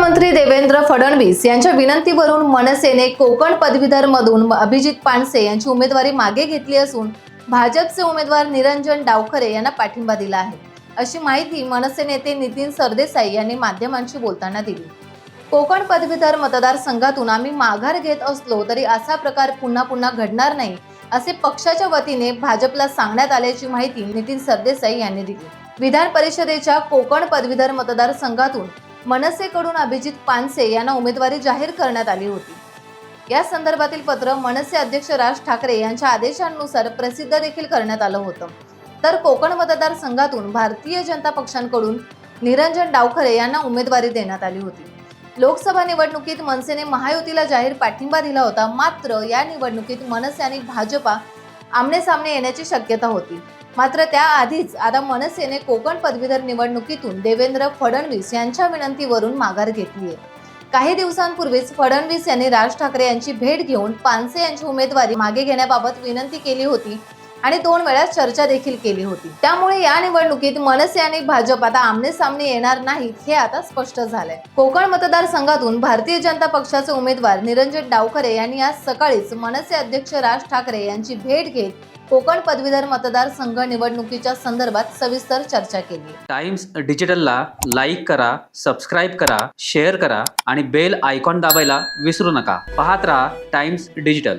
मुख्यमंत्री देवेंद्र फडणवीस यांच्या विनंतीवरून मनसेने कोकण पदवीधर मधून अभिजित पानसे यांची उमेदवारी मागे घेतली असून भाजपचे उमेदवार निरंजन डावखरे यांना पाठिंबा दिला आहे, अशी माहिती मनसे नेते नितीन सरदेसाई यांनी माध्यमांशी बोलताना दिली। कोकण पदवीधर मतदारसंघातून आम्ही माघार घेत असलो तरी असा प्रकार पुन्हा पुन्हा घडणार नाही, असे पक्षाच्या वतीने भाजपला सांगण्यात आल्याची माहिती नितीन सरदेसाई यांनी दिली। विधान परिषदेच्या कोकण पदवीधर मतदारसंघातून मनसेकडून अभिजित पानसे यांना उमेदवारी जाहीर करण्यात आली होती। या संदर्भातील पत्र मनसे अध्यक्ष राज ठाकरे यांच्या आदेशानुसार प्रसिद्ध देखील करण्यात आलं होतं। तर कोकण मतदारसंघातून भारतीय जनता पक्षाकडून निरंजन डावखरे यांना उमेदवारी देण्यात आली होती। लोकसभा निवडणुकीत मनसेने महायुतीला जाहीर पाठिंबा दिला होता, मात्र या निवडणुकीत मनसे आणि भाजपा आमने सामने येण्याची शक्यता होती। मात्र त्याआधीच आता मनसेने कोकण पदवीधर निवडणुकीतून देवेंद्र फडणवीस यांच्या विनंतीवरून माघार घेतली आहे। काही दिवसांपूर्वीच फडणवीस यांनी राज ठाकरे यांची भेट घेऊन पानसे यांची उमेदवारी मागे घेण्याबाबत विनंती केली होती आणि 2 वेळा चर्चा देखील केली होती। त्यामुळे या निवडणुकीत मनसे आणि भाजप आता आमने सामने येणार नाहीत हे आता स्पष्ट झालंय। कोकण मतदारसंघातून भारतीय जनता पक्षाचे उमेदवार निरंजन डावखरे यांनी आज सकाळीच मनसे अध्यक्ष राज ठाकरे यांची भेट घेत कोकण पदवीधर मतदारसंघ निवडणुकीच्या संदर्भात सविस्तर चर्चा केली। टाइम्स डिजिटलला लाईक करा, सबस्क्राइब करा, शेअर करा आणि बेल आयकॉन दाबायला विसरू नका। पाहत रहा टाइम्स डिजिटल।